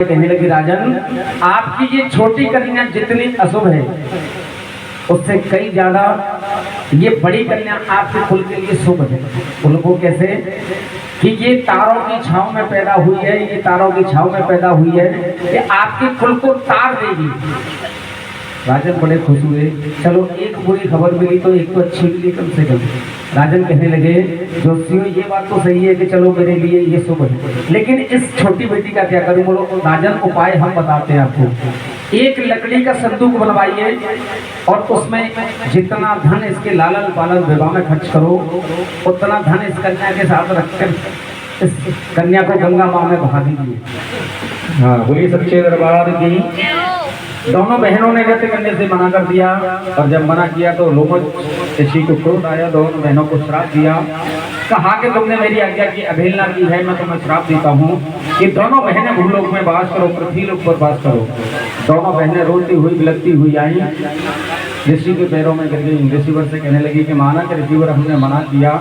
कहने लगी राजन, आपकी ये छोटी कन्या जितनी अशुभ है उससे कई ज्यादा ये बड़ी कन्या आपके कुल के लिए शुभ है। कुल को कैसे कि ये तारों की छांव में पैदा हुई है, ये तारों की छांव में पैदा हुई है, ये आपके कुल को तार देगी। राजन बड़े खुश हुए, चलो एक बुरी खबर मिली तो एक तो अच्छी मिली कम से कम। राजन कहने लगे, जोशियों ये बात तो सही है कि चलो मेरे लिए ये शुभ है, लेकिन इस छोटी बेटी का क्या करूं? बोलो राजन, उपाय हम बताते हैं आपको। एक लकड़ी का संदूक बनवाइए और उसमें जितना धन इसके लालन पालन विवाह में खर्च करो उतना धन इस कन्या के साथ रखकर इस कन्या को गंगा माँ में बहा दीजिए। हाँ, बोलिए सच्चे दरबार की। दोनों बहनों ने नृत्य करने से मना कर दिया और जब मना किया तो लोमश ऋषि को क्रोध आया। दोनों बहनों को श्राप दिया, कहा कि तुमने मेरी आज्ञा की अवहेलना की है, मैं तुम्हें श्राप देता हूँ कि दोनों बहनें भूलोक में वास करो, पृथ्वी लोक पर वास करो। दोनों बहनें रोती हुई बिलखती हुई आई, ऋषि के पैरों में गिर गई। ऋषिवर से कहने लगी कि माना कि ऋषिवर हमने मना किया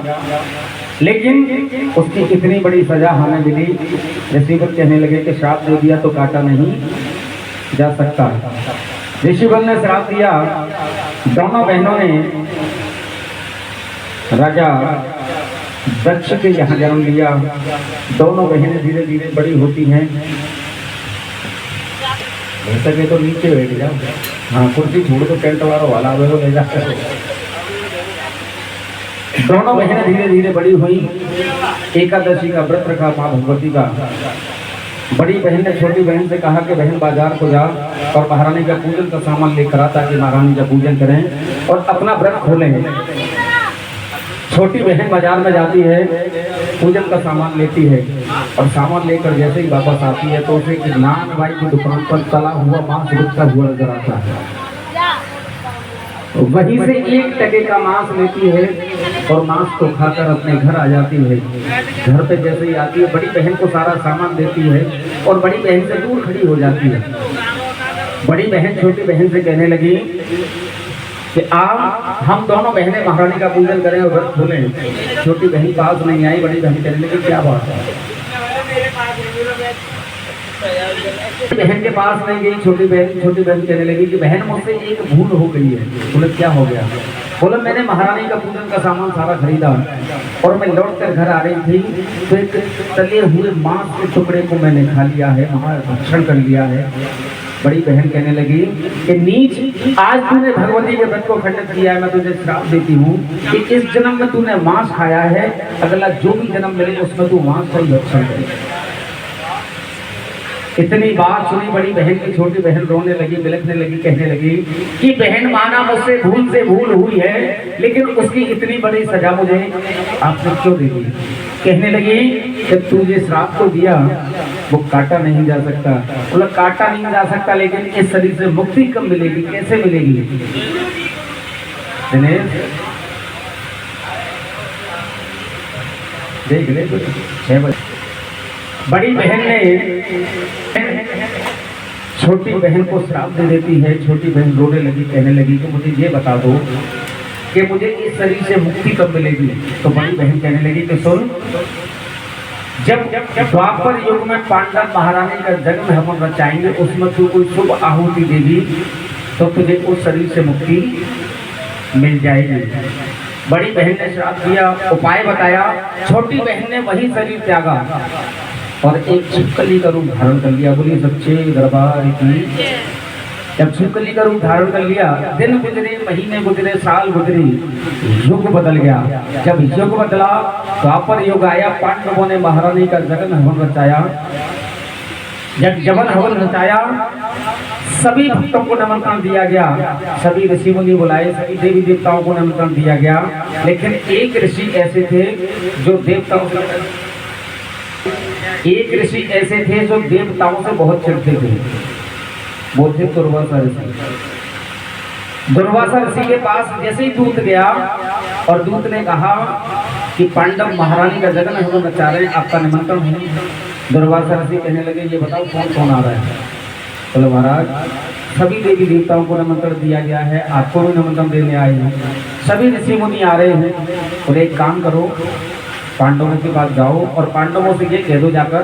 लेकिन उसकी इतनी बड़ी सजा हमें मिली। ऋषिवर कहने लगे कि श्राप दे दिया तो काटा नहीं जा सकता। ऋषिवर ने श्राप दिया। दोनों बहनों ने राजा दक्ष के यहाँ जन्म लिया। दोनों बहनें धीरे धीरे बड़ी होती हैं। हो सके तो नीचे बैठ जाओ। हाँ, कुर्सी छोड़ दो, टेंट वाला ले जाकर। दोनों बहनें धीरे धीरे बड़ी हुई। एकादशी का व्रत रखा माँ भगवती का। बड़ी बहन ने छोटी बहन से कहा कि बहन बाजार को जा और महारानी का पूजन का सामान लेकर आ ताकि महारानी का पूजन करें और अपना व्रत खोलें। छोटी बहन बाजार में जाती है, पूजन का सामान लेती है और सामान लेकर जैसे ही वापस आती है तो उसे एक नान भाई की दुकान पर तला हुआ मांस बिकता हुआ नजर आता है। वहीं से 1 टके का मांस लेती है और मांस को खाकर अपने घर आ जाती है। घर पे जैसे ही आती है बड़ी बहन को सारा सामान देती है और बड़ी बहन से दूर खड़ी हो जाती है। बड़ी बहन छोटी बहन से कहने लगी कि आप हम दोनों बहनें महारानी का पूजन करें और व्रत खोलें। छोटी बहन पास नहीं आई। बड़ी बहन कहने लगी क्या बात है? बहन के पास नहीं गई। छोटी बहन कहने लगी कि बहन मुझसे एक भूल हो गई है। बोले क्या हो गया? बोले मैंने महारानी का पूजन का सामान सारा खरीदा और मैं लौट कर घर आ रही थी तो एक तले हुए मांस के टुकड़े को मैंने खा लिया है, भक्षण कर लिया है। बड़ी बहन कहने लगी कि नीच, आज तूने भगवती के व्रत को खंडित किया है। मैं तुझे श्राप देती हूँ कि इस जन्म में तूने मांस खाया है, अगला जो भी जन्म मिले उसमें तू मांस का ही भक्षण करे। इतनी बात सुनी बड़ी बहन की छोटी बहन रोने लगी, बिलखने लगी, कहने लगी कि बहन माना मुझसे भूल हुई है लेकिन उसकी इतनी बड़ी सजा मुझे आपने क्यों दे दी? कहने लगी कि तुझे श्राप तो दिया, वो काटा नहीं जा सकता। बोला काटा नहीं जा सकता लेकिन इस शरीर से मुक्ति कब मिलेगी, कैसे मिलेगी? देख ले 6 बजे बड़ी बहन ने छोटी बहन को श्राप दे देती है। छोटी बहन रोने लगी, कहने लगी कि मुझे ये बता दो कि मुझे इस शरीर से मुक्ति कब मिलेगी? तो बड़ी बहन कहने लगी कि सुन, जब द्वापर युग में पांडव महारानी का जन्म हम रचाएंगे उसमें तू कोई शुभ आहुति देगी तो तुझे उस शरीर से मुक्ति मिल जाएगी। बड़ी बहन ने श्राप दिया, उपाय बताया। छोटी बहन ने वही शरीर त्यागा और एक छिपकली का रूप धारण कर लिया। बोलिए सच्चे दरबार की। जब छिपकली का रूप धारण कर लिया, दिन गुजरे, महीने गुजरे, साल गुजरे, युग बदल गया। जब युग बदला, द्वापर युग आया, पांडवों ने महारानी का जगन हवन रचाया। जब जवन हवन रचाया, सभी भक्तों को निमंत्रण दिया गया, सभी ऋषि मुनि बुलाए, सभी देवी देवताओं को निमंत्रण दिया गया। लेकिन एक ऋषि ऐसे थे जो देवताओं से बहुत चिढ़ते थे। वो थे दुर्वासा ऋषि। दुर्वासा ऋषि के पास जैसे ही दूत गया और दूत ने कहा कि पांडव महारानी का जगन हम रचा रहे हैं, आपका निमंत्रण है। दुर्वासा ऋषि कहने लगे ये बताओ कौन कौन आ रहा है? बोले महाराज सभी देवी देवताओं को निमंत्रण दिया गया है, आपको भी निमंत्रण देने आए हैं, सभी ऋषि मुनि आ रहे हैं। और एक काम करो, पांडवों के पास जाओ और पांडवों से ये कह दो जाकर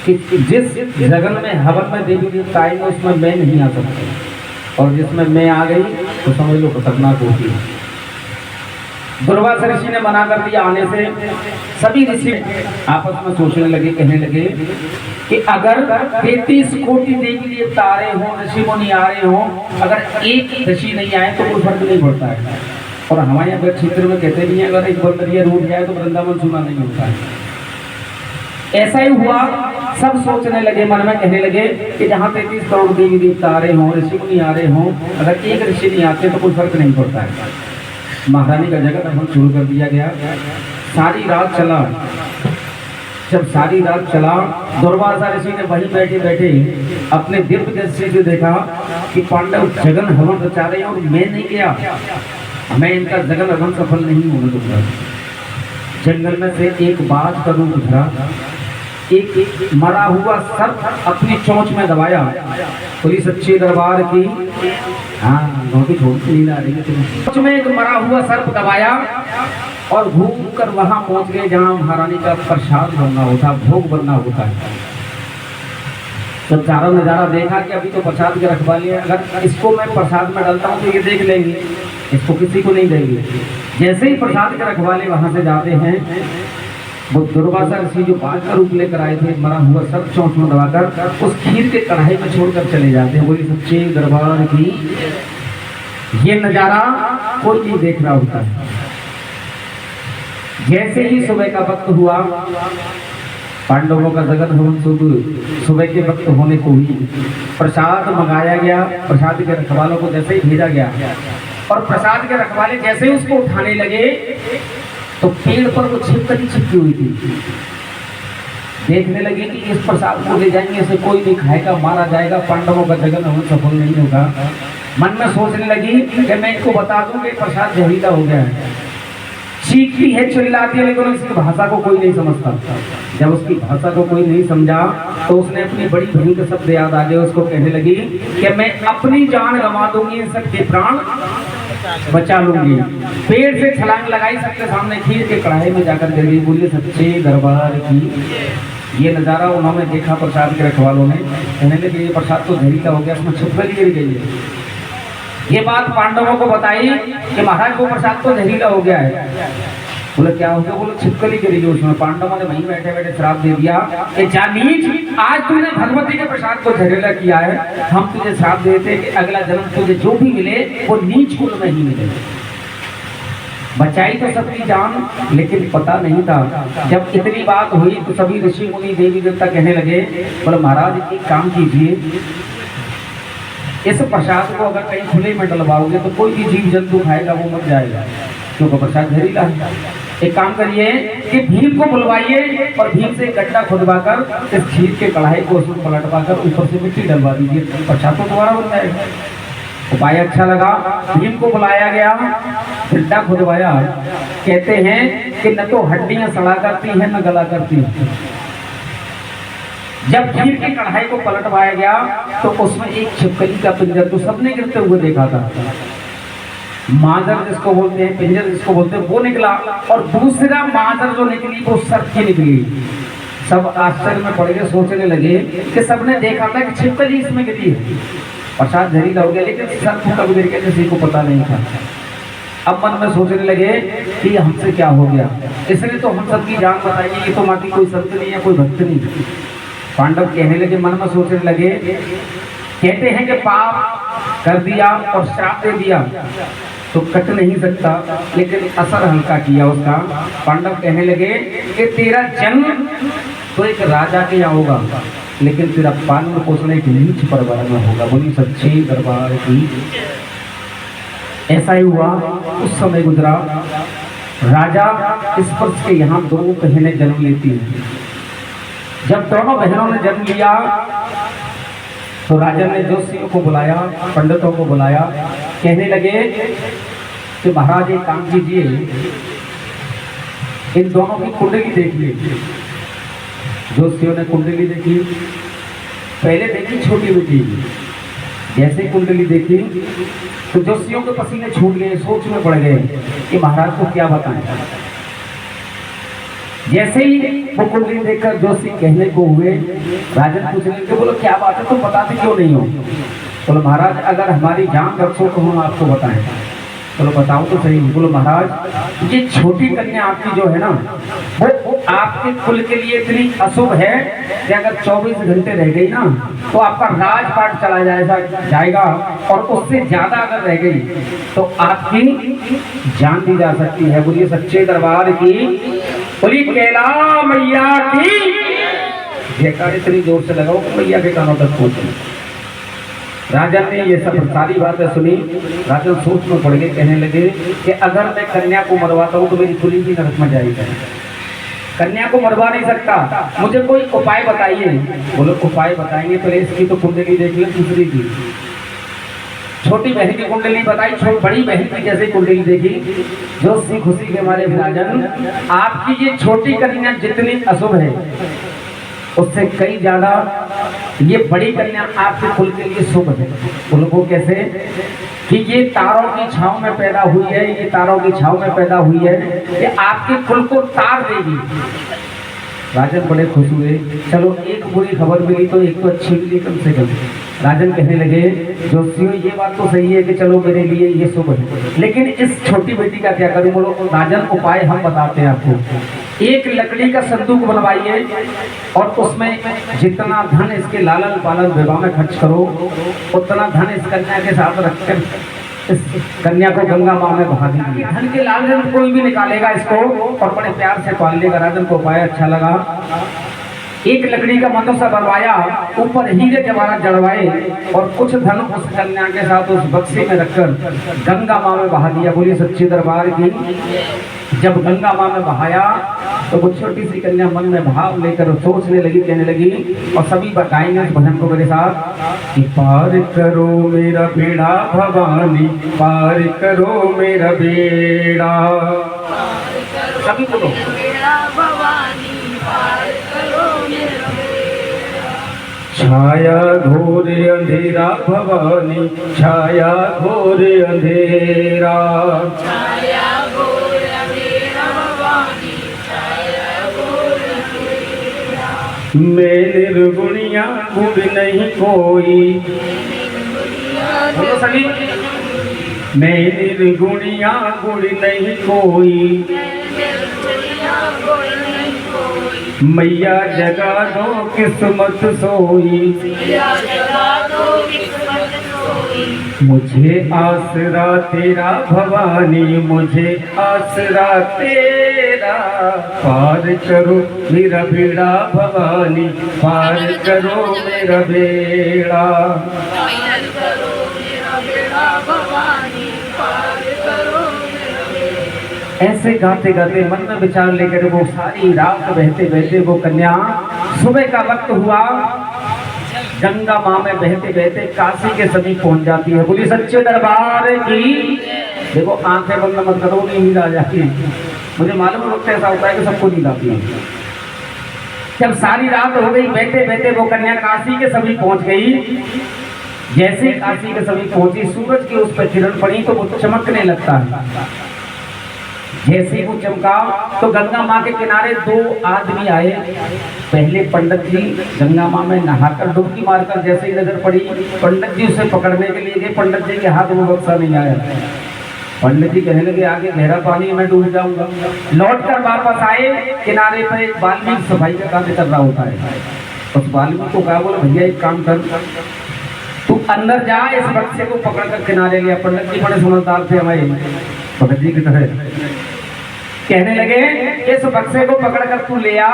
कि जिस जगन में हवन में देवी देवता आएंगे उसमें मैं नहीं आ सकता, और जिसमें मैं आ गई तो समझ लो खतरनाक होती है। दुर्वासा ऋषि ने मना कर दिया आने से। सभी ऋषि आपस में सोचने लगे, कहने लगे कि अगर 33 कोटि देवी देवता आ रहे हों, ऋषि मुनि आ रहे हों, अगर एक ऋषि नहीं आए तो कोई फर्क नहीं पड़ता है। और हमारे यहाँ क्षेत्र में कहते भी हैं अगर एक बंदरिया रूठ जाए तो वृंदावन सुना नहीं होता है। ऐसा ही हुआ। सब सोचने लगे, मन में कहने लगे कि जहाँ 33 करोड़ देवी देवता आ रहे हों, ऋषि मुनि आ रहे हों, अगर एक ऋषि नहीं आते तो कोई फर्क नहीं पड़ता है। महारानी का जगत हवन शुरू कर दिया गया। सारी रात चला। जब सारी रात चला, दुर्वासा ऋषि ने वहीं बैठे बैठे अपने दिव्य दृष्टि से देखा कि पांडव जगन हवन रचा रहे हैं और मैं नहीं गया, मैं इनका जगन हवन सफल नहीं होने दूंगा। जंगल में से एक बाज का रूप उभरा, एक मरा हुआ सर्प अपनी चोंच में दबाया। पूरी सच्चे दरबार की नौटी छोड़ती नहीं आ रही है। चोंच में एक मरा हुआ सर्प दबाया और घूम कर वहां पहुंच गए जहां महारानी का प्रसाद बनना होता, भोग बनना होता है। जब चारों नजारा देखा कि अभी तो प्रसाद के रखवाले हैं, अगर इसको मैं प्रसाद में डालता हूँ तो ये देख लेंगे, इसको किसी को नहीं देंगे। जैसे ही प्रसाद के रखवाले वहां से जाते हैं, वो दुर्वासा ऋषि जो बाज का रूप लेकर आए थे, मरा हुआ सब चोंच में दबाकर उस खीर के कढ़ाई में छोड़कर चले जाते हैं। वही सच्चे दरबार की ये नजारा कोई नहीं देख रहा होता है। जैसे ही सुबह का वक्त हुआ, पांडवों का जगत हवन सुबह के वक्त होने को ही प्रसाद मंगाया गया। प्रसाद के रखवालों को जैसे ही भेजा गया और प्रसाद के रखवाले जैसे ही उसको उठाने लगे तो पेड़ पर वो छिपकली चिपकी हुई थी। देखने लगे कि इस प्रसाद को ले जाएंगे, इसे कोई नहीं खाएगा, मारा जाएगा, पांडवों का जगत हवन सफल नहीं होगा। मन में सोचने लगी कि मैं इनको बता दूं कि प्रसाद जहरीला हो गया है। चीखती है, चिल्लाती है, लेकिन उसकी भाषा को कोई नहीं समझता। जब उसकी भाषा को कोई नहीं समझा तो उसने अपनी बड़ी बहन के शब्द याद आ गए। उसको कहने लगी कि मैं अपनी जान गंवा दूंगी, सबके प्राण बचा लूंगी। पेड़ से छलांग लगाई, सबके सामने खीर के कढ़ाई में जाकर गिर गई। बोलिए सच्चे दरबार की। ये नजारा उन्होंने देखा प्रसाद के रखवालों ने, कहने लगे ये प्रसाद तो जहरीला हो गया, उसमें छिपकली गिर गई है। ये बात पांडवों को बताई कि महाराज को प्रसाद तो जहरीला हो गया है। बोले क्या हो गया? बोले छिपकली गिरी उसमें। पांडवों ने वहीं बैठे बैठे श्राप दे दिया कि जा नीच, आज तूने भगवती के प्रसाद को जहरीला किया है। हम तुझे श्राप देते कि अगला जन्म तुझे जो भी मिले वो नीच कुल में ही मिले। बचाई तो सबकी जान, लेकिन पता नहीं था। जब इतनी बात हुई तो सभी ऋषि मुनि देवी देवता कहने लगे, बोले महाराज एक काम कीजिए, इस प्रसाद को अगर कहीं खुले में डलवाओगे तो कोई भी जीव जंतु खाएगा वो मर जाएगा, क्योंकि प्रसाद जहरीला है। एक काम करिए कि भीम को बुलवाइए और भीम से गड्ढा खुदवाकर इस खीर के कढ़ाई को उसमें पलटवाकर ऊपर से मिट्टी डलवा दीजिए, प्रसाद तो दोबारा बन जाएगा। उपाय अच्छा लगा। भीम को बुलाया गया, गड्ढा खुदवाया। कहते हैं कि न तो हड्डियां सड़ा करती हैं न गला करती हैं। जब खीर की कढ़ाई को पलटवाया गया तो उसमें एक छिपकली का पिंजर तो सबने गिरते हुए देखा था, माजर जिसको बोलते हैं, पिंजर जिसको बोलते हैं, वो निकला। और दूसरा माजर जो निकली वो सर्प की निकली। सब आश्चर्य में पड़ गए, सोचने लगे कि सबने देखा था कि छिपकली इसमें गिरी है, प्रसाद जहरीला हो गया, लेकिन सर्प कब गिर गया किसी को पता नहीं था। अब मन में सोचने लगे कि हमसे क्या हो गया, इसलिए तो हम सबकी जान बताइए, ये तो माटी कोई संत नहीं है, कोई भक्त नहीं। पांडव कहने लगे, मन में सोचने लगे, कहते हैं कि पाप कर दिया और श्राप दे दिया तो कट नहीं सकता, लेकिन असर हल्का किया उसका। पांडव कहने लगे कि तेरा जन्म तो एक राजा के यहाँ होगा, लेकिन तेरा पालन पोषण एक नीच परिवार में होगा। बोली सच्चे दरबार की। ऐसा ही हुआ। उस समय गुजरा। राजा स्पर्श के यहाँ दोनों बहनें जन्म लेती हैं। जब दोनों बहनों ने जन्म लिया तो राजा ने जोशियों को बुलाया, पंडितों को बुलाया। कहने लगे कि महाराज एक काम कीजिए, इन दोनों की कुंडली देखिए। जोशियों ने कुंडली देखी, पहले देखी छोटी बेटी, जैसे कुंडली देखी तो जोशियों के पसीने छूट गए, सोच में पड़ गए कि महाराज को क्या बताएं। जैसे ही वो कुंडली देखकर जोशी कहने को हुए, राजन पूछने लगे, बोलो क्या बात है, तुम बताते क्यों नहीं हो? बोलो महाराज अगर हमारी जान रखो तो हम आपको बताएं। बोलो बताओ तो सही। बोलो महाराज ये छोटी कन्या आपकी जो है ना, वो आपके कुल के लिए इतनी अशुभ है कि अगर 24 घंटे रह गई ना तो आपका राजपाट चला जाएगा, और उससे ज्यादा अगर रह गई तो आपकी जान दी जा सकती है। बोलिए सच्चे दरबार की, बोलिए कैला मैया की जयकार इतनी जोर से लगाओ कि मैया के कानों तक पहुंचे। राजा ने ये सब सारी बातें सुनी। राजा सोच में पड़ गए, कहने लगे कि अगर मैं कन्या को मरवाता हूँ तो मेरी कुली भी नरक में जाएगी। कन्या को मरवा नहीं सकता, मुझे कोई उपाय बताइए। बोलो उपाय बताएंगे, पहले इसकी तो कुंडली देख ले, दूसरी की छोटी बहन की कुंडली बताई, बड़ी बहन की जैसे कुंडली देखी, जो सी खुशी के मारे राजन आपकी ये छोटी कन्या जितनी अशुभ है उससे कई ज्यादा ये बड़ी कन्या आपके कुल के लिए शुभ है। बोलो वो कैसे? कि ये तारों की छांव में पैदा हुई है, ये तारों की छांव में पैदा हुई है, ये आपके कुल को तार देगी। राजन बड़े खुश हुए, चलो एक बुरी खबर मिली तो एक तो अच्छी मिली कम से कम। राजन कहने लगे जोशियों ये बात तो सही है कि चलो मेरे लिए ये शुभ है, लेकिन इस छोटी बेटी का क्या करूं? बोलो राजन उपाय हम बताते हैं आपको। एक लकड़ी का संदूक बनवाइए और उसमें जितना धन इसके लालन पालन विवाह में खर्च करो उतना धन इस कन्या के साथ रखकर इस कन्या को गंगा माँ में बहा दीजिए। धन के लालच कोई भी निकालेगा इसको और बड़े प्यार से पाल लेगा। राजन को उपाय अच्छा लगा। एक लकड़ी का मनुष्य बनवाया, ऊपर हीरे जवाहरात जड़वाए और कुछ धन उस कन्या के साथ उस बक्से में रखकर गंगा माँ में बहा दिया। बोलिए सच्चे दरबार की। जब गंगा माँ में बहाया तो वो छोटी सी कन्या मन में भाव लेकर सोचने लगी, कहने लगी, और सभी बताएंगे इस भजन को मेरे साथ कि पार करो मेरा बेड़ा भवानी, पार करो मेरा बेड़ा। सभी बोलो छाया घोर अंधेरा भवानी, छाया घोर अंधेरा, छाया घोर अंधेरा भवानी, छाया घोर अंधेरा। मैं निर्गुणिया गुण नहीं कोई, बोलो सभी, मैं निर्गुणिया गुण नहीं कोई, मैया जगा दो किस्मत सोई, मुझे आसरा तेरा भवानी, मुझे आसरा तेरा, पार करो मेरा बेड़ा भवानी, पार करो मेरा बेड़ा। ऐसे गाते गाते मन में विचार लेकर वो सारी रात बहते बहते वो कन्या, सुबह का वक्त हुआ, गंगा माँ में बहते बहते काशी के समीप पहुंच जाती है। बोली सच्चे दरबार की। देखो आंखें बंद मत करो, नींद आ जाती है। मुझे मालूम वक्त ऐसा होता है कि सबको नींद आती है। जब सारी रात हो गई, बहते बहते वो कन्या काशी के समीप पहुंच गई। जैसे काशी के समीप पहुंची, सूरज की उस पर किरण पड़ी तो वो चमकने लगता है। जैसे ही वो चमका तो गंगा माँ के किनारे दो आदमी आए। पहले पंडित जी गंगा माँ में नहाकर डुबकी मारकर जैसे ही नजर पड़ी, पंडित जी उसे पकड़ने के लिए गए। पंडित जी के हाथ में बक्सा नहीं आया। पंडित जी कहने लगे आगे गहरा पानी, मैं डूब जाऊंगा। लौटकर वापस आए, किनारे पर एक बाल्मीकि सफाई का काम कर रहा होता है। उस बाल्मीकि को कहा, बोला भैया एक काम कर, तू अंदर जा, इस बक्से को पकड़कर किनारे लिया। पंडित जी बड़े समझदार थे हमारे पंडित जी की तरह। कहने लगे इस बक्से को पकड़कर तू ले आ,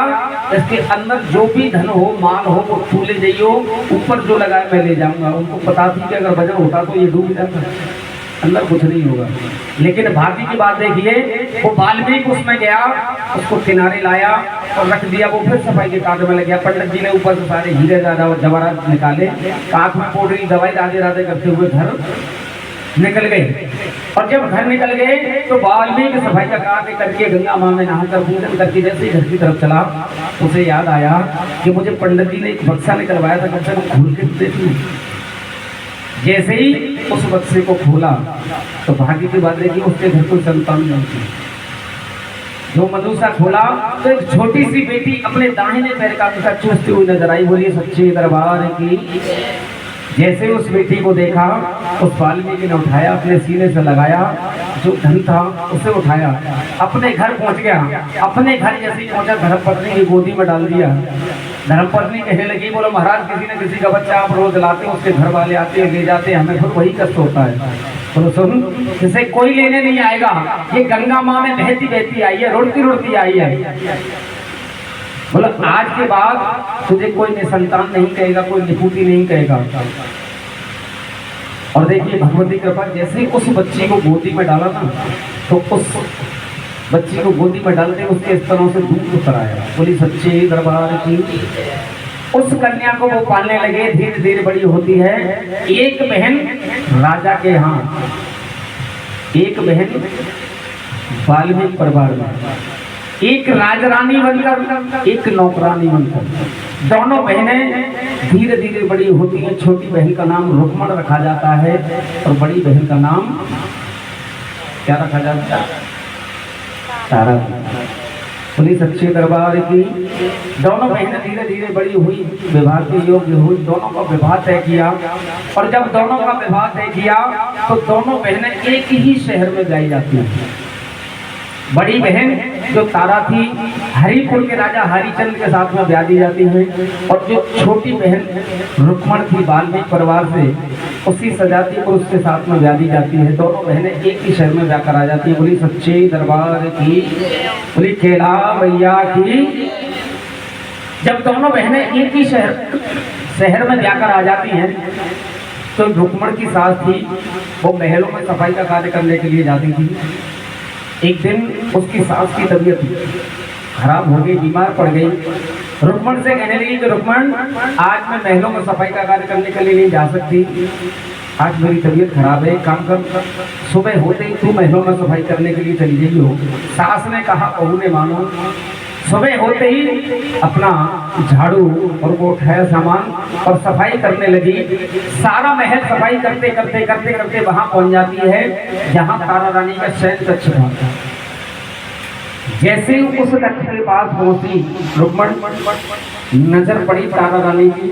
इसके अंदर जो भी धन हो माल हो वो तू ले जाइयो, ऊपर जो लगा है मैं ले जाऊंगा। उनको पता थी कि अगर वजन होता तो ये डूब जाता, अंदर कुछ नहीं होगा। लेकिन भाग्य की बात देखिए, वो बाल्मीकि उसमें गया, उसको किनारे लाया और रख दिया। वो फिर सफाई के कार्य में लग गया। पंडित जी ने ऊपर से सारे हीरे जवाहरात निकाले, कांख में पोटली दवाई राधे राधे करते हुए घर निकल गए। और जब घर निकल गए तो बाल्मीकि सफाई का कार्य करके गंगा माँ में नहाकर पूजन करके जैसे ही घर की तरफ चला, उसे याद आया कि मुझे पंडित जी ने एक बक्सा निकलवाया था, कम से कम खोल के देखूं। जैसे ही उस बक्से को खोला तो भाग्य की बात है कि उसके घर कोई संतान नहीं थी। जो मनुष्य खोला तो एक छोटी सी बेटी अपने दाहिने पैर का अंगूठा चूसती हुई नजर आई। बोलिए सच्चे दरबार की। जैसे उस बेटी को देखा, उस वाल्मीकि ने उठाया, अपने सीने से लगाया, जो धन था उसे उठाया, अपने घर पहुंच गया। अपने घर जैसे ही पहुंचा, धर्मपत्नी की गोदी में डाल दिया। धर्मपत्नी कहने लगी, बोलो महाराज किसी न किसी का बच्चा आप रोज लाते हो, उसके घर वाले आते हैं ले जाते हैं, हमें फिर वही कष्ट होता है। बोलो सुन, जिसे कोई लेने नहीं आएगा, ये गंगा माँ में बहती बहती आई है, रुड़ती रुड़ती आई है। बोला आज के बाद तुझे कोई निसंतान नहीं कहेगा, कोई निपुती नहीं कहेगा। और देखिए भगवती कृपा, जैसे उस बच्ची को गोदी में डाला ना, तो उस बच्ची को गोदी में डालते उसके स्तनों से दूध उतर आया। बोली सच्चे दरबार की। उस कन्या को वो पालने लगे, धीरे धीरे बड़ी होती है। एक बहन राजा के यहाँ, एक बहन वाल्मीकि परिवार में, एक राजरानी बनकर, एक नौकरानी बनकर। दोनों बहनें धीरे धीरे बड़ी होती हैं। छोटी बहन का नाम रुक्मण रखा जाता है और बड़ी बहन का नाम क्या रखा जाता है? तारा। बोली सच्चे दरबार की। दोनों बहनें धीरे धीरे बड़ी हुई, विवाह के योग्य हुई, दोनों का विवाह तय किया। और जब दोनों का विवाह तय किया तो दोनों बहनें एक ही शहर में गाई जाती हैं। बड़ी बहन जो तारा थी, हरिपुर के राजा हरिचंद्र के साथ में ब्याह दी जाती है। और जो छोटी बहन रुक्मण थी वाल्मीकि परिवार से, उसी सजाती पुरुष के साथ में ब्याह दी जाती है। दोनों बहनें एक ही शहर में ब्याह करा जाती है। बोली सच्चे दरबार की। बोली केला भैया की। जब दोनों बहनें एक ही शहर में ब्याह कर आ जाती हैं, तो रुक्मण की सास थी, वो महलों में सफाई का कार्य करने के लिए जाती थी। एक दिन उसकी सास की तबीयत खराब हो गई, बीमार पड़ गई। रुक्मण से कहने लगी कि रुक्मण, आज मैं महलों में सफाई का कार्य करने के लिए नहीं जा सकती, आज मेरी तबीयत खराब है। काम कर, सुबह होते ही तू महलों में सफाई करने के लिए चली गई हो। सास ने कहा, बहू ने मानो। सुबह होते ही अपना झाड़ू और वो उठाया सामान और सफाई करने लगी। सारा महल सफाई करते करते करते करते वहां पहुंच जाती है जहां तारा रानी का शयन कक्ष था। जैसे ही उस कक्ष के पास पहुंची, रुक्मण नजर पड़ी तारा रानी की।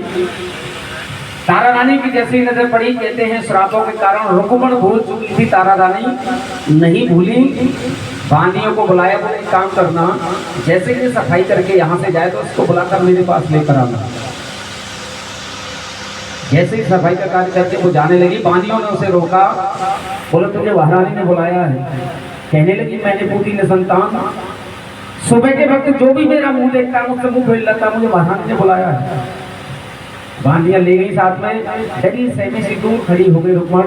तारा रानी की जैसी नजर पड़ी, कहते हैं श्रापों के कारण रुक्मण भूल चुकी थी, तारा रानी नहीं भूली। बानियों को बुलाया, वो एक काम करना, जैसे कि सफाई करके यहाँ से जाए तो उसको बुलाकर मेरे पास लेकर आना। जैसे ही सफाई का कार्य करके वो जाने लगी, बानियों ने उसे रोका। बोले तुझे महारानी ने बुलाया है। कहने लगी मैंने पूरी निसंतान, सुबह के वक्त जो भी मेरा मुंह देखता है मुझसे मुंह फेर लेता, मुझे महारानी ने बुलाया है। बानियां ले गई साथ में, डरी सहमी सी दूर खड़ी हो गई रुक्मण।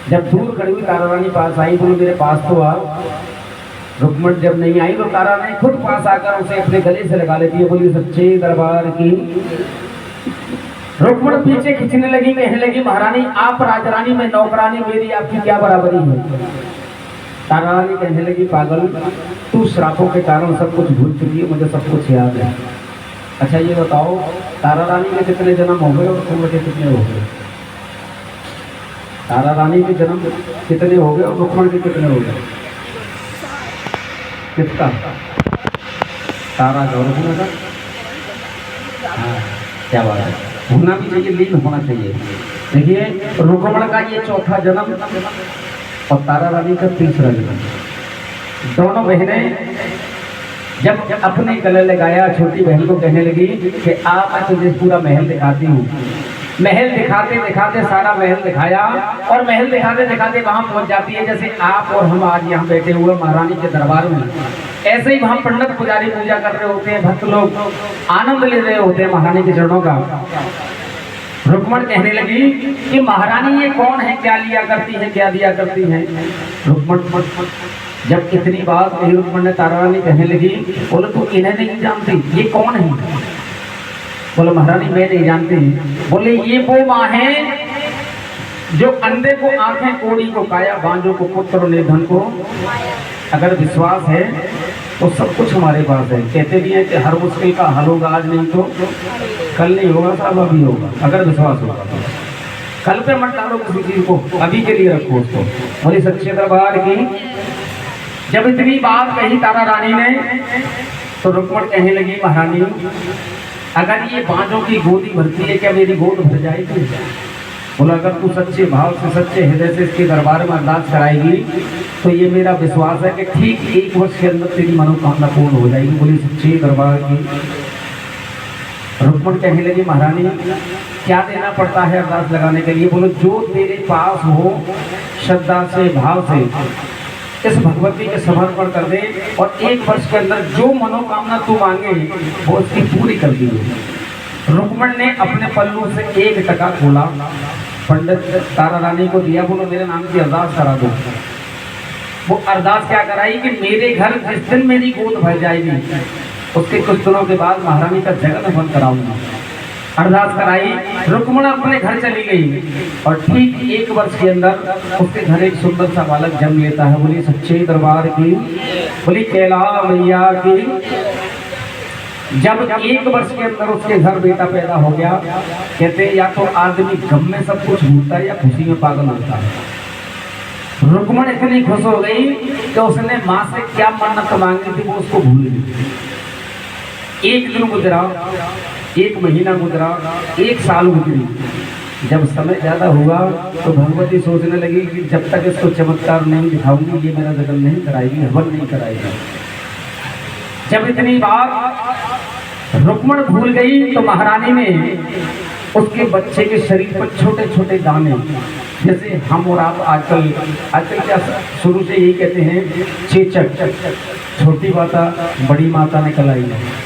जब दूर खड़ी हुई तारा रानी पास आई, बोले मेरे पास तो आ। रुक्मण जब नहीं आई तो तारा रानी खुद पास आकर उसे अपने गले से लगा लेती है। बोली सच्चे दरबार की। रुक्मण पीछे खींचने लगी, कहने लगी महारानी आप राजरानी में नौकरानी, मेरी आपकी क्या बराबरी है? तारा रानी कहने लगी पागल, तू श्रापों के कारण सब कुछ भूल चुकी है, मुझे सब कुछ याद है। अच्छा ये बताओ, तारा रानी के कितने जन्म हो गए और रुक्मण के कितने हो गए? तारा रानी के जन्म कितने हो गए और रुक्मण के कितने हो गए? किसका? तारा का और रुक्मण का? हाँ, क्या बात है, होना भी चाहिए, लीन होना चाहिए। देखिए रुक्मण का ये चौथा जन्म और तारा रानी का तीसरा जन्म। दोनों बहनें जब अपने गले लगाया, छोटी बहन को कहने लगी कि आप मैं तुझे पूरा महल दिखाती हूँ। महल दिखाते दिखाते सारा महल दिखाया और महल दिखाते दिखाते वहां पहुंच जाती है जैसे आप और हम आज यहाँ बैठे हुए महारानी के दरबार में। ऐसे ही वहां पंडित पुजारी पूजा कर रहे होते हैं, भक्त लोग आनंद ले रहे होते हैं महारानी के चरणों का। रुक्मण कहने लगी कि महारानी ये कौन है, क्या लिया करती है, क्या दिया करती है? रुक्मण जब इतनी बात कही, रुक्मण ने तारा रानी कहने लगी, बोले तू इन्हें नहीं जानती, ये कौन है? बोले महारानी मैं नहीं जानती। बोले ये वो माँ है जो अंधे को आंखें, कोड़ी को काया, बांझों को पुत्र और निर्धन को। अगर विश्वास है तो सब कुछ हमारे पास है। कहते भी है कि हर मुश्किल का हल होगा, आज नहीं तो कल नहीं होगा, सब अभी होगा। अगर विश्वास होगा तो कल पे मत डालो किसी चीज को, अभी के लिए रखो उसको। बोले सच्चे दरबार की। जब इतनी बात कही तारा रानी ने तो रुक्मण कहने लगी महारानी अगर ये बाजों की गोदी भरती है क्या मेरी गोद भर जाएगी? बोला अगर तू सच्चे भाव से सच्चे हृदय से इसके दरबार में अरदास कराएगी तो ये मेरा विश्वास है कि ठीक 1 वर्ष के अंदर तेरी मनोकामना पूर्ण हो जाएगी। बोली सच्चे दरबार की। रुक्मण कहने लगी महारानी क्या देना पड़ता है अरदास लगाने के लिए? बोलो जो तेरे पास हो श्रद्धा से भाव से इस भगवती के समर्पण कर दे और 1 वर्ष के अंदर जो मनोकामना तू मांगे वो उसकी पूरी कर दी। रुक्मण ने अपने पल्लू से 1 टका खोला, पंडित तारा रानी को दिया। बोलो मेरे नाम की अरदास करा दो। वो अरदास क्या कराई कि मेरे घर जिस दिन मेरी गोद भर जाएगी उसके कुछ दिनों के बाद महारानी का जगन हवन कराऊंगा। अरदास कराई, रुक्मण अपने घर चली गई और ठीक 1 वर्ष के अंदर उसके घर एक सुंदर सा बालक जन्म लेता है। बोली सच्चे दरबार की, बोली कैला मैया की। जब 1 वर्ष के अंदर उसके घर बेटा पैदा हो गया, कहते या तो आदमी गम में सब कुछ भूलता है या खुशी में पागल होता है। रुक्मण इतनी खुश हो गई कि उसने माँ से क्या मन्नत मांगी थी वो उसको भूल गई। 1 दिन गुजरा, 1 महीना गुजरा, 1 साल गुजरी। जब समय ज्यादा हुआ तो भगवती सोचने लगी कि जब तक इसको चमत्कार नहीं दिखाऊंगी ये मेरा जगन नहीं कराएगी, हवन नहीं कराएगी। जब इतनी बात रुक्मण भूल गई तो महारानी ने उसके बच्चे के शरीर पर छोटे छोटे दाने, जैसे हम और आप आजकल क्या शुरू से यही कहते हैं चेचक, छोटी माता बड़ी माता निकल आई है।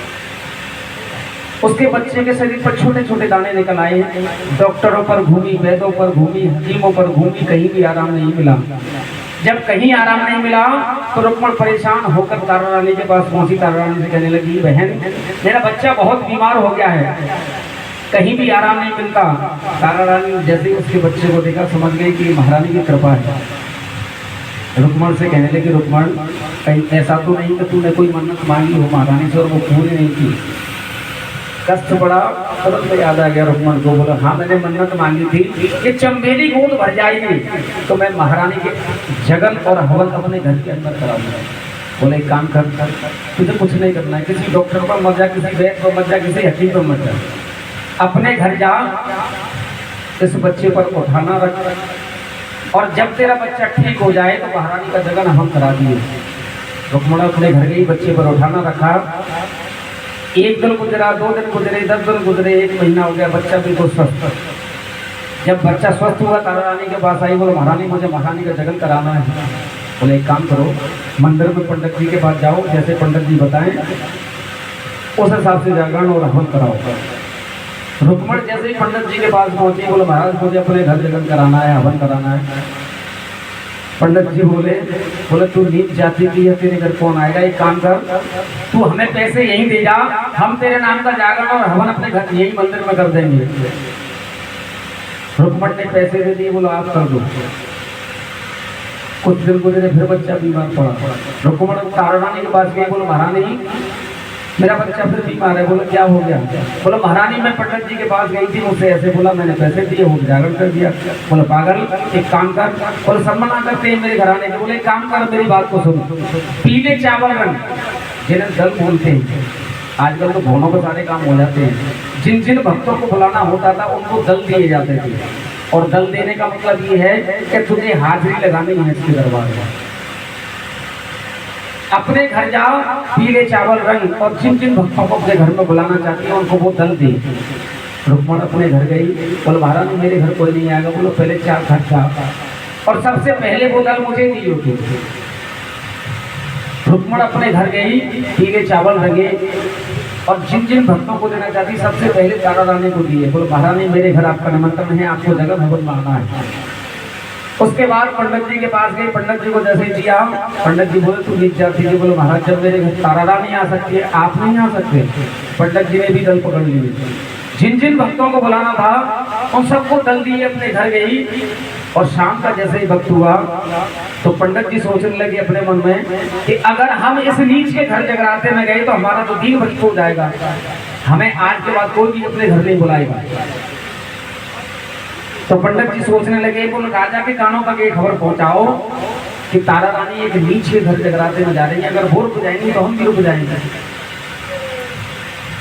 उसके बच्चे के शरीर पर छोटे छोटे दाने निकल आए। डॉक्टरों पर घूमी, वैद्यों पर घूमी, हकीमों पर घूमी, कहीं भी आराम नहीं मिला। जब कहीं आराम नहीं मिला तो रुक्मण परेशान होकर तारा रानी के पास पहुंची। तारा रानी से कहने लगी बहन मेरा बच्चा बहुत बीमार हो गया है, कहीं भी आराम नहीं मिलता। तारा रानी जैसे ही उसके बच्चे को देखा समझ गई कि महारानी की कृपा है। रुक्मण से कहने लगी रुक्मण कहीं ऐसा तो नहीं कि तूने कोई मन्नत मांगी हो महारानी से और वो पूरी नहीं की? कष्ट पड़ा, तुरंत याद आ गया रुक्मण को। बोला हाँ मैंने मन्नत मांगी थी कि जब मेरी गोद भर जाएगी तो मैं महारानी के जगन और हवन अपने घर के अंदर कराऊंगा। बोले एक काम कर, तुझे कुछ नहीं करना है, किसी डॉक्टर पर मत जा, किसी वैद्य पर मत जा, किसी हकीम पर मत जा, अपने घर जा, इस बच्चे पर उठाना रख और जब तेरा बच्चा ठीक हो जाए तो महारानी का जगन हम करा दिए। रुक्मण अपने घर गई, बच्चे पर उठाना रखा। 1 दिन गुजरा, 2 दिन गुजरे, 10 दिन गुजरे, 1 महीना हो गया, बच्चा बिल्कुल स्वस्थ। जब बच्चा स्वस्थ हुआ तारा रानी के पास आई। बोलो महारानी मुझे महारानी का जगन कराना है। बोले एक काम करो, मंदिर में पंडित जी के पास जाओ, जैसे पंडित जी बताएं उस हिसाब से जागरण और हवन कराओ। रुक्मण जैसे ही पंडित जी के पास पहुंची, बोले महाराज मुझे अपने घर जगन कराना है, हवन कराना है। पंडित जी बोले तू नीच जाति की है, तेरे घर कौन आएगा? एक काम कर, तू हमें पैसे यहीं दे जा, हम तेरे नाम का जागरण और हवन अपने घर यही मंदिर में कर देंगे। रुक्मण ने पैसे दे दिए। बोलो आप कर दो। कुछ दिन गुजरे, फिर बच्चा बीमार पड़ा। रुक्मण तारा रानी के पास गए। बोलो महारानी मेरा बच्चा फिर बीमार है। बोलो क्या हो गया? बोलो महारानी मैं पंडित जी के पास गई थी, मुझसे ऐसे बोला, मैंने पैसे दिए, वो जागरण कर दिया। बोलो पागल, एक काम कर। बोलो सम्मान ना करते हैं मेरे घर आने के। बोले एक काम कर, मेरी बात को सुन, पीले चावल रंग जिन्हें दल बोलते हैं, आजकल तो भवनों पर सारे काम हो जाते हैं, जिन जिन भक्तों को बुलाना होता था उनको दल दिए जाते थे। और दल देने का मतलब ये है कि तुझे हाजिरी लगानी है इसके दरबार में। अपने घर जाओ, पीले चावल रंग, और जिन जिन भक्तों को अपने घर में बुलाना चाहती है उनको वो दल दे। रुक्मण अपने घर गई। बोले महारानी मेरे घर कोई नहीं आएगा। बोलो पहले 4 घर जा और सबसे पहले वो दल मुझे दी होती। रुक्मण अपने घर गई, पीले चावल रंगे और जिन जिन भक्तों को देना चाहती सबसे पहले तारा रानी को दिए। बोलो महारानी मेरे घर आपका निमंत्रण है, आपको जगह हवन मांगना है। उसके बाद पंडित जी के पास गए। पंडित जी को जैसे ही दिया, पंडित जी बोले तू नीच जाती है। बोलो महाराज जब मेरे घर तारा रानी आ सकती है, आप नहीं आ सकते। पंडित जी ने भी दल पकड़ लिए। जिन जिन भक्तों को बुलाना था उन सबको दल दिए, अपने घर गई। और शाम का जैसे ही वक्त हुआ तो पंडित जी सोचने लगे अपने मन में कि अगर हम इस नीच के घर जगराते में गए तो हमारा तो दिन भक्त हो जाएगा, हमें आज के बाद कोई भी अपने घर नहीं बुलाएगा। तो पंडित जी सोचने लगे, बोले राजा के कानों तक ये खबर पहुंचाओ कि तारा रानी एक नीच के घर जगराते में जा रही है, अगर वो रुक जाएंगी तो हम भी रुक जाएंगे।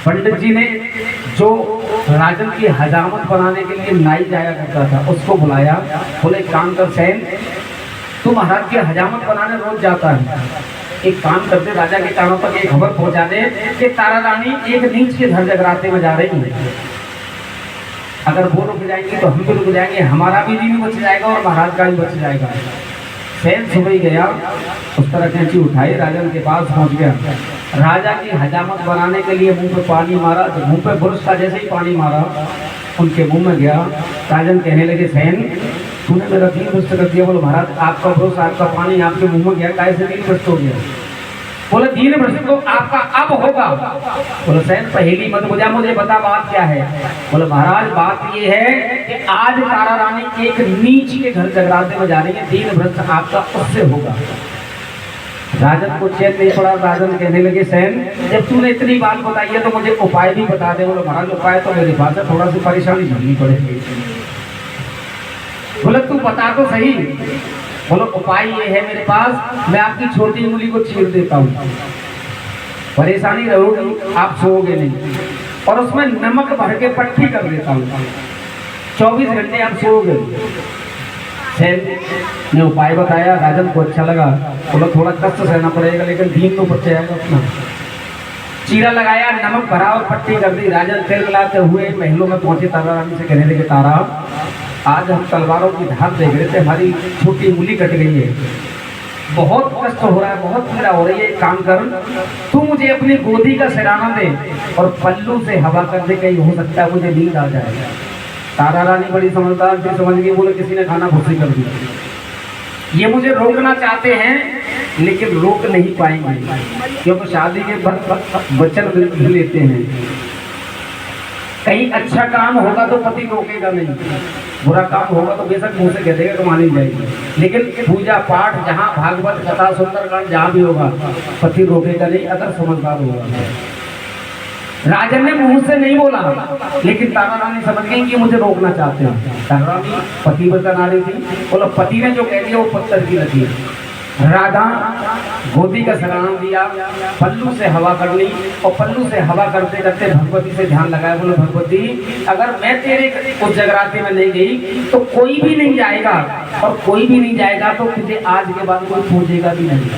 पंडित जी ने जो राजन की हजामत बनाने के लिए नाई जाया करता था उसको बुलाया, बोले काम कर सेन, तू महाराज की हजामत बनाने रोज जाता है, एक काम करते राजा के कानों तक एक खबर पहुंचा दे कि तारा रानी एक नीच के घर जगराते में जा रही है, अगर वो रुक जाएंगे तो हम भी रुक जाएंगे, हमारा भी दिन बच जाएगा और महाराज का भी बच जाएगा। सेन सुबह ही गया, उस तरह कैंची उठाई, राजन के पास पहुंच गया, राजा की हजामत बनाने के लिए मुंह पे पानी मारा, तो मुंह पे बुरुश का जैसे ही पानी मारा उनके मुंह में गया। राजन कहने लगे सेन तूने मेरा दीन भ्रष्ट कर दिया। बोलो महाराज आपका बुरुश आपका पानी आपके मुंह में गया, कैसे दीन भ्रष्ट हो गया? बोले दीन भ्रष्ट तो आपका अब होगा। बोले सेन पहेली मत बुझा, मुझे बता बात क्या है। बोले महाराज बात ये है कि आज तारा रानी एक नीच के घर जगराते में जा रही है, दीन भ्रष्ट आपका उससे होगा। राजन को चैन नहीं पड़ा, राजन कहने लगे सेन जब तूने इतनी बात बताई है तो मुझे उपाय भी बता दे। बोले महाराज उपाय तो मेरे पास है, थोड़ा सी परेशानी झेलनी पड़ेगी। बोले तू बता तो सही। बोलो उपाय ये है मेरे पास, मैं आपकी छोटी उंगली को चीर देता हूँ, परेशानी रहोगी, आप सोओगे नहीं, और उसमें नमक भर के पट्टी कर देता हूँ, 24 घंटे आप सोओगे। सेन ने उपाय बताया, राजन को अच्छा लगा, बोला थोड़ा कष्ट सहना पड़ेगा लेकिन दीन तो बच जाएगा अपना। चीरा लगाया, नमक भरा और पट्टी कर दी। राजन तेल मिलाते हुए महलों में पहुंचे, तारा रानी से कहने लगे तारा आज हम तलवारों की धार देख रहे थे, हमारी छोटी उंगली कट गई है, बहुत कष्ट हो रहा है, बहुत पीड़ा हो रही है, एक काम कर तू मुझे अपनी गोदी का सिराना दे और पल्लू से हवा कर दे, कहीं हो सकता है मुझे नींद आ जाए। तारा रानी बड़ी समझदार थी, समझ गई, बोले किसी ने खाना भूसी कर दिया, ये मुझे रोकना चाहते हैं लेकिन रोक नहीं पाएंगे क्योंकि शादी के वचन लेते हैं, कहीं अच्छा काम होगा तो पति रोकेगा नहीं, बुरा काम होगा तो बेशक मुंह से कह देगा कि मानी जाएगी, लेकिन पूजा पाठ जहाँ भागवत कथा सुंदरकांड जहाँ भी होगा पति रोकेगा नहीं अगर समझदार होगा। राजन ने मुंह से नहीं बोला लेकिन तारा रानी समझ गई कि मुझे रोकना चाहते हैं। तारा रानी पति बता रही थी, बोलो पति ने जो कह दिया वो पत्थर की लगी। राधा गोदी का सलाम दिया, पल्लू से हवा कर ली और पल्लू से हवा करते करते भगवती से ध्यान लगाया। बोले भगवती अगर मैं तेरे उस जगराते में नहीं गई तो कोई भी नहीं जाएगा, और कोई भी नहीं जाएगा तो तुझे आज के बाद कोई पूजेगा भी नहीं।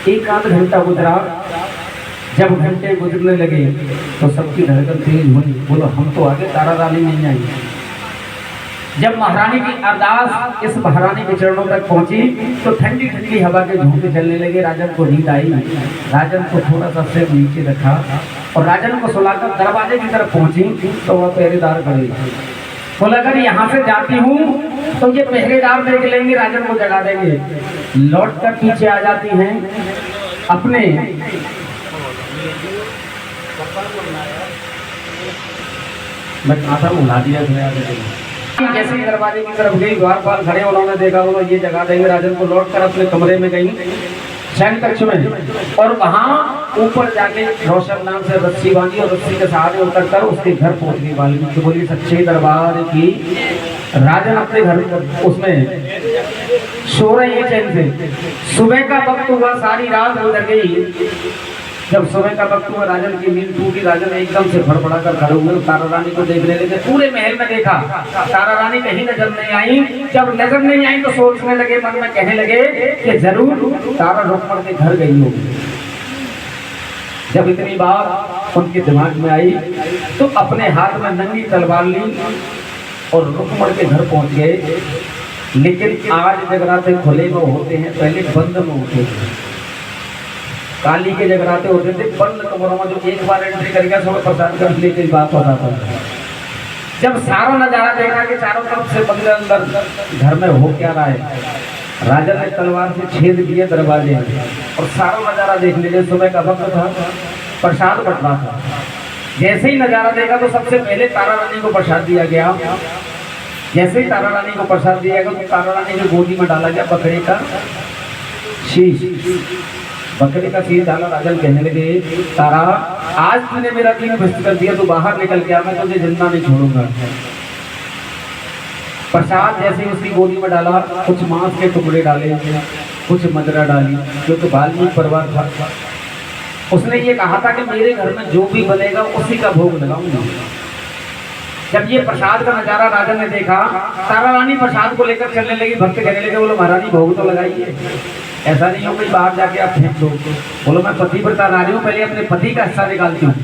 एक आध घंटा गुजरा, जब घंटे गुजरने लगे तो सबकी धड़कन तेज हुई, बोलो हम तो आगे, तारा रानी नहीं आई। जब महारानी की अरदास इस महारानी के चरणों तक पहुंची तो ठंडी ठंडी हवा के झोंके चलने लगे। राजन को नींद आई, राजन को थोड़ा सा सिर नीचे रखा और राजन को सुलाकर दरवाजे की तरफ पहुंची तो वह पहरेदार खड़े। बोला अगर यहाँ से जाती हूँ तो ये पहरेदार देख लेंगे, राजन को जगा देंगे। लौट कर पीछे आ जाती हैं अपने मैं कहा था उड़ा दिया। जैसे दरवाजे की तरफ गई, द्वारपाल खड़े, उन्होंने देखा बोलो ये जगा देंगे। राजन को लौट कर अपने कमरे में गई शयन कक्ष में, और वहाँ ऊपर जाके रोशन नाम से रस्सी बांधी और रस्सी के सहारे उतर कर उसके घर पहुंच गई। वाल्मीकि बोली सच्चे दरबार की। राजन अपने घर उसमें सो रहे हैं चैन से। सुबह का वक्त हुआ, सारी रात गुजर गई। जब सुबह का वक्त हुआ राजन की नींद टूटी, राजन एकदम से फड़फड़ा कर खड़े हुए, तारा रानी को देखने लगे। पूरे महल में देखा, तारा रानी कहीं नजर नहीं आई। जब नजर नहीं आई तो सोचने लगे, मन में कहने लगे कि जरूर तारा रुक्मण के घर गई होगी। जब इतनी बात उनके दिमाग में आई तो अपने हाथ में नंगी तलवार ली और रुक्मण के घर पहुंच गए। लेकिन आज जगराते खुले में होते हैं, पहले बंद में होते हैं। काली के जगराते होते थे बंद कमरों में, जो एक बार एंट्री कर गया थोड़ा प्रसाद कर लेके बात होता था। जब सारा नजारा देखा कि चारों तरफ से बंद अंदर घर में हो क्या रहा है, राजा ने तलवार से छेद दिए दरवाजे और सारा नजारा देख लीजिए। सुबह का वक्त था, प्रसाद बट रहा था। जैसे ही नजारा देखा तो सबसे पहले तारा रानी को प्रसाद दिया गया। जैसे ही तारा रानी को प्रसाद दिया गया तो तारा रानी को गोदी में डाला गया बकरे का शीश। बकरे का शीश डाला। राजन कहने लगे तारा आज तूने मेरा दिन भ्रष्ट कर दिया, तू बाहर निकल गया, मैं तुझे जिंदा नहीं छोड़ूंगा। प्रसाद जैसे ही उसकी गोदी में डाला, कुछ मांस के टुकड़े डाले, कुछ मदरा डाली, क्योंकि वाल्मीकि परिवार था। उसने ये कहा था कि मेरे घर में जो भी बनेगा उसी का भोग लगाऊंगा। जब ये प्रसाद का नजारा राजन ने देखा, तारा रानी प्रसाद को लेकर चलने लगी। भक्त कहने लगे, बोलो महारानी भोग तो लगाइए, ऐसा नहीं हो कि बाहर जाके आप फेंक दो। बोलो मैं पतिव्रता नारी हूँ, पहले अपने पति का हिस्सा निकालती हूँ।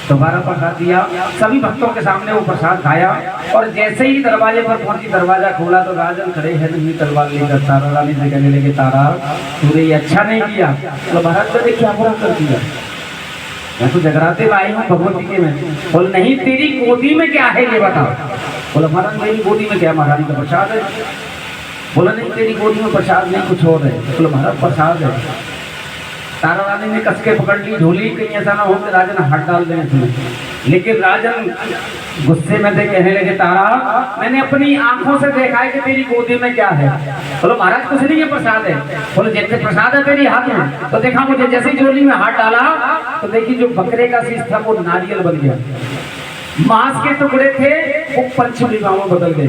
दोबारा प्रसाद दिया, सभी भक्तों के सामने वो प्रसाद खाया, और जैसे ही दरवाजे पर पहुंची, दरवाजा खोला तो राजन खड़े हैं नहीं तलवार लेकर। तारा रानी से कहने लगे, तारा तूने ये अच्छा नहीं किया। तो महाराज मैंने क्या बुरा कर दिया, मैं तो जगराते में आई हूँ भगवती के में। बोल नहीं, तेरी गोदी में क्या है ये बताओ। बोला महाराज मेरी गोदी में क्या, महारानी का प्रसाद है। बोला नहीं, तेरी गोदी में प्रसाद नहीं, कुछ और है। बोला महाराज प्रसाद है। तारा रानी ने कस के पकड़ ली झोली, कहीं ऐसा ना हो कि राजन हाथ डाल दें इसमें। लेकिन राजन गुस्से में थे, कहने लगे, तारा मैंने अपनी आंखों से देखा है कि तेरी गोदी में क्या है। बोलो महाराज कुछ नहीं, ये प्रसाद है। बोलो जैसे प्रसाद है तेरी हाथ में, तो देखा मुझे जैसे ही झोली में हाथ डाला तो देखी जो बकरे का शीश था वो नारियल बन गया, मांस के टुकड़े थे वो पंचभूतियों में बदल गए,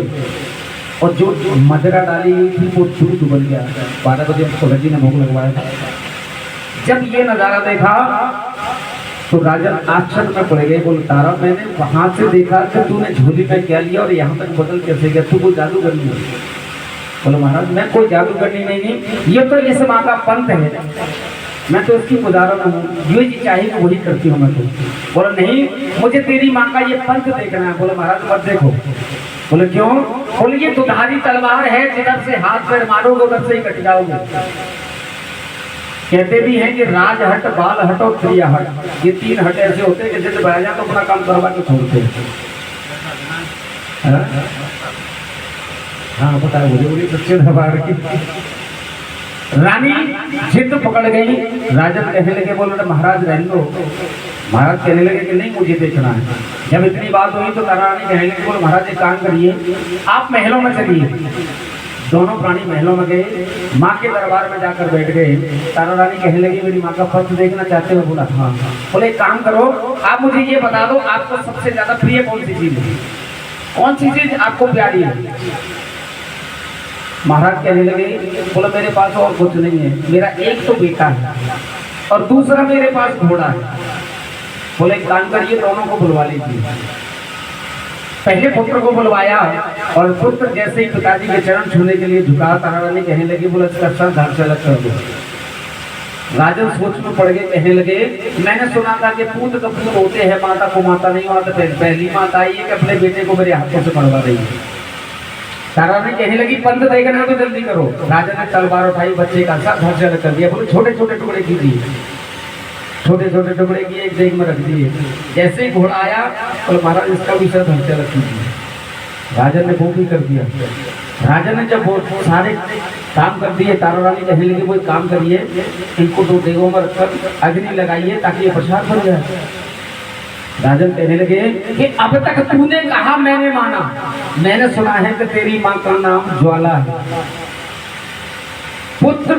और जो मदरा डाली थी वो दूध बन गया। 12 बजे तुलसी जी ने भोग लगवाया था। जब ये नजारा देखा तो राजन आश्चर्य में पड़ गए। बोले तारा मैंने वहां से देखा कि तूने झोली में क्या लिया और यहाँ तक बदल कैसे गया, तू कोई जादूगरनी है। बोले महाराज मैं कोई जादूगरनी नहीं, ये तो इस माँ का पंथ है, मैं तो इसकी उदाहरण हूँ, जो जी चाहिए वही करती हूँ मैं तो। बोला नहीं, मुझे तेरी माँ का ये पंथ देखना है। बोले महाराज मत देखो। बोले क्यों? बोले ये दुधारी तलवार है, जिधर से हाथ पैर मारोगे उधर से ही कट जाओगे। कहते भी हैं कि राज हट, बाल हट और क्रिया हट, ये 3 हट ऐसे होते हैं कि जिसे बह जाए तो अपना काम करवा के छोड़ते हैं। हाँ बताया बोली सच्चे दरबार की रानी जिद पकड़ गई। राजन कहने लगे, बोले महाराज रहने दो। महाराज कहने लगे कि नहीं मुझे देखना है। जब इतनी बात हुई तो तारा रानी कहने लगे, बोले महाराज एक काम करिए, आप महलों में चलिए। दोनों प्राणी महलों में गए, माँ के दरबार में जाकर बैठ गए। तारा रानी कहने लगी, मेरी माँ का पंथ देखना चाहते हो? बोला हाँ। बोले एक काम करो, आप मुझे ये बता दो आपको सबसे ज्यादा प्रिय कौन सी चीज है, कौन सी चीज आपको प्यारी है? महाराज कहने लगे, बोला मेरे पास और कुछ नहीं है, मेरा एक तो बेटा है और दूसरा मेरे पास घोड़ा है। बोले एक काम करिए, दोनों को बुलवा लीजिए। पहले पुत्र को बुलवाया और पुत्र जैसे ही पिताजी के चरण छूने के लिए झुका, तारा रानी कहने लगी, बोले इसका सर धार से अलग कर दो। राजन सोच में पड़ गए, कहने लगे मैंने सुना था कि पूत कपूत होते हैं, माता को माता नहीं होता। पहली माता आई है कि अपने बेटे को मेरे हाथों से मरवा रही है। तारा रानी कहने लगी, पंथ देखना तो जल्दी करो। राजा ने तलवार उठाई, बच्चे का सर धार से अलग कर दिया। बोले छोटे छोटे टुकड़े कीजिए। छोटे छोटे टुकड़े किए, एक देग में रख दिए। जैसे ही घोड़ा आया बोले महाराज इसका भी सर धड़ से अलग कीजिए। राजन ने वो भी कर दिया। राजन ने जब वो सारे काम कर दिए, तारा रानी कहने लगी, वो काम करिए, इनको 2 देगों में रखकर अग्नि लगाइए ताकि ये प्रसाद बन जाए। राजन कहने लगे कि अब तक तूने कहा मैंने माना, मैंने सुना है कि तेरी माँ का नाम ज्वाला है। पुत्र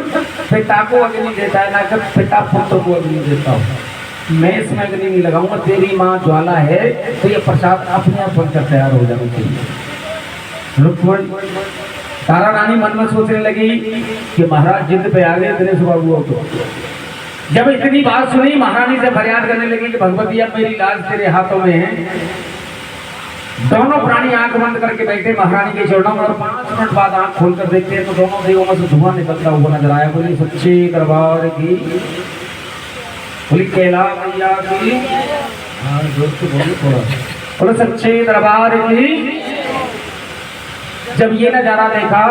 पिता को अग्नि देता है, ना कि पिता पुत्र को अग्नि देता हो। मैं इसमें अग्नि नहीं लगाऊंगा, तेरी माँ ज्वाला है तो ये प्रसाद अपने आप बनकर तैयार हो जाना चाहिए। रुक्मण तारा रानी मन में सोचने लगी कि महाराज जिद पे आ गए दिनेश बाबू को। जब इतनी बात सुनी, महारानी से फरियाद करने लगी कि भगवती अब मेरी लाज तेरे हाथों में है। दोनों प्राणी आंख बंद करके बैठे महारानी के चरणों में, और 5 मिनट बाद आंख खोलकर देखते हैं तो दोनों देवों में से धुआं निकलता हुआ नजर आया। बोली सच्चे दरबार की, बोली कैला मैया की, हाँ जोर से बोली थोड़ा, बोले सच्चे दरबार की। जब ये नजारा देखा,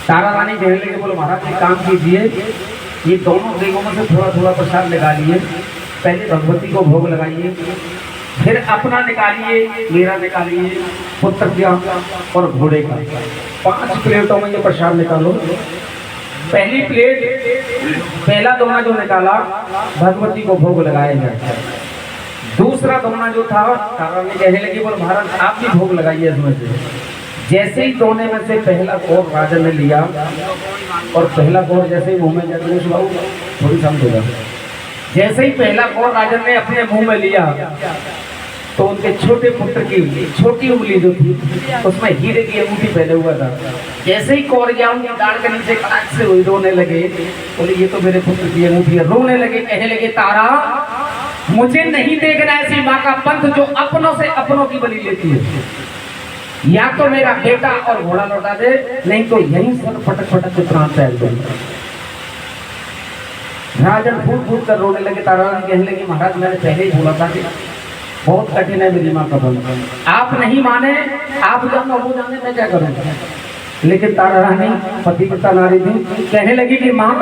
तारा रानी कहने लगे, बोले महाराज एक काम कीजिए, ये दोनों देवों में से थोड़ा थोड़ा प्रसाद निकालिए, पहले भगवती को भोग लगाइए, फिर अपना निकालिए, मेरा निकालिए, पुत्र का और घोड़े का। 5 प्लेटों में ये प्रसाद निकालो। पहली प्लेट, पहला दोना जो निकाला भगवती को भोग लगाया जाए। दूसरा दोना जो था, तारा ने कहने लगी, बोल महाराज आप भी भोग लगाइए इसमें से। जैसे ही दोने में से पहला कौर राजन ने लिया, और पहला कौर जैसे ही मुंह में जाते थोड़ी समझ होगा, जैसे ही पहला कौर राजन ने अपने मुंह में लिया तो उनके छोटे पुत्र की छोटी उंगली जो थी उसमें हीरे की अंगूठी पहने हुआ था। जैसे ही कौर गया उनकी दाढ़ के नीचे कड़ाक से हुई, रोने लगे, बोले ये तो मेरे पुत्र की अंगूठी है। रोने लगे, कहने लगे तारा मुझे नहीं देखना ऐसी माँ का पंथ जो अपनों से अपनों की बलि लेती है। या तो मेरा बेटा और घोड़ा लौटा दे, नहीं तो यहीं सर फटक फटक के प्राण फैल गए। राजन फूट फूट कर रोने लगे। तारा रानी कहने लगी महाराज मैंने पहले ही बोला था कि बहुत कठिन है मेरी माँ का बल, आप नहीं माने, आप जब वो जाने मैं क्या करूँगा। लेकिन तारा रानी पतिव्रता नारी थी, कहने लगी कि माँ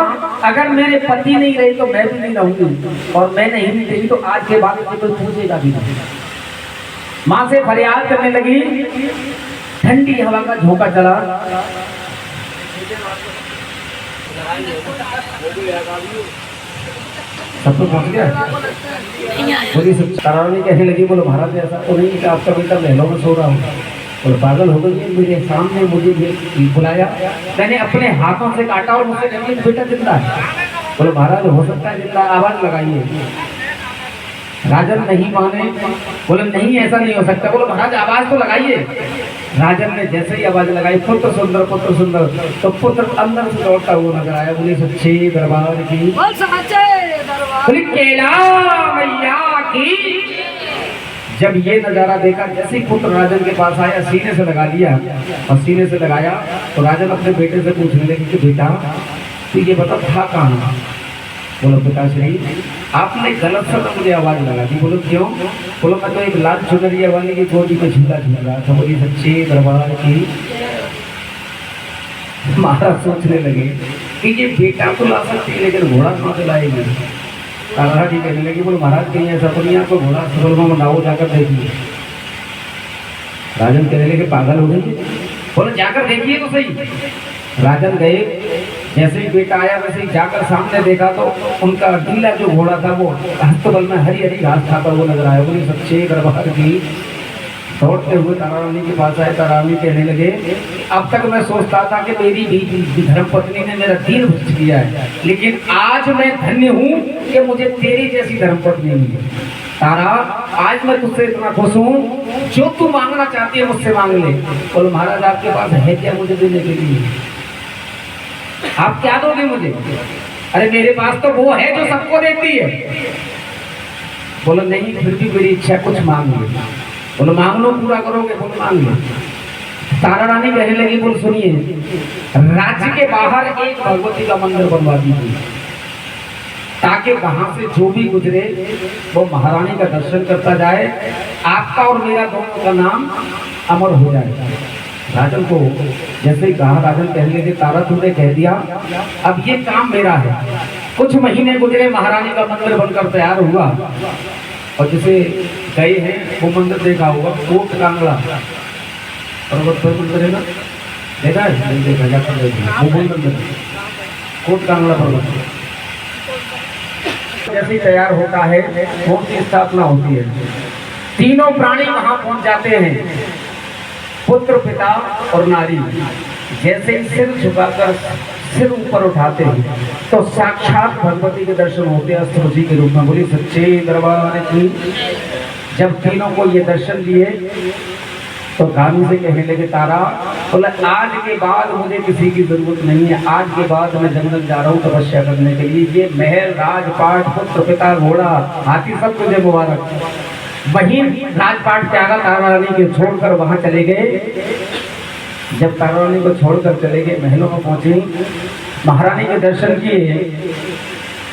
अगर मेरे पति नहीं रहे तो मैं भी नहीं रहूंगी, और मैं नहीं भी रही तो आज के बाद कोई पूछेगा भी नहीं। माँ से फरियाद करने लगी। ठंडी हवा का झोंका चला, सब तो पहुंच गया। बोली तारा रानी कहने लगी बोलो महाराज ऐसा तो नहीं कि आपका बेटा महलों में सो रहा हो, और पागल हो गई, मेरे सामने मुझे ये बुलाया, मैंने अपने हाथों से काटा और मुझसे कहती बेटा जिंदा है। बोले महाराज हो सकता है जिंदा, आवाज लगाइए। राजन नहीं माने, बोले नहीं ऐसा नहीं हो सकता। बोले महाराज आवाज तो लगाइए। राजन ने जैसे ही आवाज लगाई पुत्र सुंदर, तो पुत्र अंदर से लौटता हुआ नजर आया। बोले सच्चे दरबार की, बोले केला मैया की। जब ये नजारा देखा, जैसे ही पुत्र राजन के पास आया, सीने से लगा लिया, और सीने से लगाया तो राजन अपने बेटे से पूछने लगे कि बेटा तू ये बता था कहाँ। बोलो पिताश्री आपने गलत समय मुझे आवाज लगा दी। बोलो क्यों। बोलो मैं तो एक लाल चुनरिया वाली की गोदी में झूला झूल रहा था। बोली सच्चे दरबार की। महाराज सोचने लगे कि ये बेटा तो ला सकती है लेकिन घोड़ा कहाँ से लाएगी। तारा जी कहने लगी बोलो महाराज कहीं ऐसा तो नहीं आपको घोड़ा सफल में बनाओ, जाकर देखिए। राजन कहने लगे पागल हो गई। बोलो जाकर देखिए तो सही। राजन गए, जैसे ही बेटा आया वैसे ही जाकर सामने देखा तो उनका गीला जो घोड़ा था वो हस्तबल में हरी हरी घास खाता हुआ नजर आया। बोली सच्चे दरबार की। दौड़ते हुए तारा रानी के पास आए। तारा रानी कहने लगे अब तक मैं सोचता था कि मेरी धर्म पत्नी ने मेरा दीन भ्रष्ट किया है, लेकिन आज मैं धन्य हूँ कि मुझे तेरी जैसी धर्म पत्नी मिली। तारा आज मैं तुझसे इतना खुश हूँ, जो तू मांगना चाहती है मुझसे मांग ले। बोलो महाराज आपके पास है क्या मुझे देने के लिए, आप क्या दोगे मुझे। अरे मेरे पास तो वो है जो सबको देती है। बोलो नहीं फिर भी मेरी इच्छा कुछ मांग लो। बोलो मांग लो, पूरा करोगे। बोलो मांग लो। तारा रानी कहने लगी बोल सुनिए, राज्य के बाहर एक भगवती का मंदिर बनवा दीजिए, ताकि वहां से जो भी गुजरे वो महारानी का दर्शन करता जाए, आपका और मेरा दोनों का नाम अमर हो जाए। राजन को जैसे ही कहा, राजन कहने लगे तारा तूने कह दिया, अब ये काम मेरा है। कुछ महीने गुजरे, महारानी का मंदिर बनकर तैयार हुआ, और जिसे गए हैं वो मंदिर देखा होगा, कोट कांगड़ा पर्वत पर मंदिर है ना, देखा है? नहीं देखा, जाकर देखा वो मंदिर कोट कांगड़ा पर्वत। जैसे ही तैयार होता है कोट की स्थापना होती है, तीनों प्राणी वहां पहुंच जाते हैं, पुत्र पिता और नारी। जैसे ही सिर झुकाकर सिर ऊपर उठाते हैं तो साक्षात भगवती के दर्शन होते हैं अष्टभुजी के रूप में। बोली सच्चे दरबार की। जब तीनों को ये दर्शन दिए तो कानू से कहने लगे तारा, बोला आज के बाद मुझे किसी की जरूरत नहीं है, आज के बाद मैं जंगल जा रहा हूँ तपस्या करने के लिए। ये महल राजपाट पुत्र पिता घोड़ा हाथी सब तुझे मुबारक। वहीं राजपाट त्यागा, तारा रानी को छोड़कर वहां चले गए। जब तारा रानी को छोड़कर चले गए, महलों में पहुंचे, महारानी के दर्शन किए,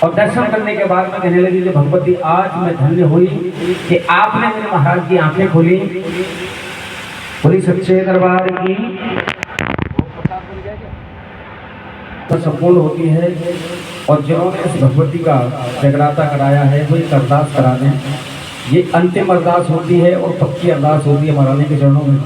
और दर्शन करने के बाद में कहने लगी कि भगवती आज मैं धन्य हुई कि आपने मेरे महाराज की आंखें खोली। बोली सच्चे दरबार की। तो संपूर्ण होती है, और जिन्होंने इस भगवती का जगराता कराया है वो एक अरदास करा दें। ये अंतिम अरदास होती है और पक्की अरदास होती है महारानी के चरणों में।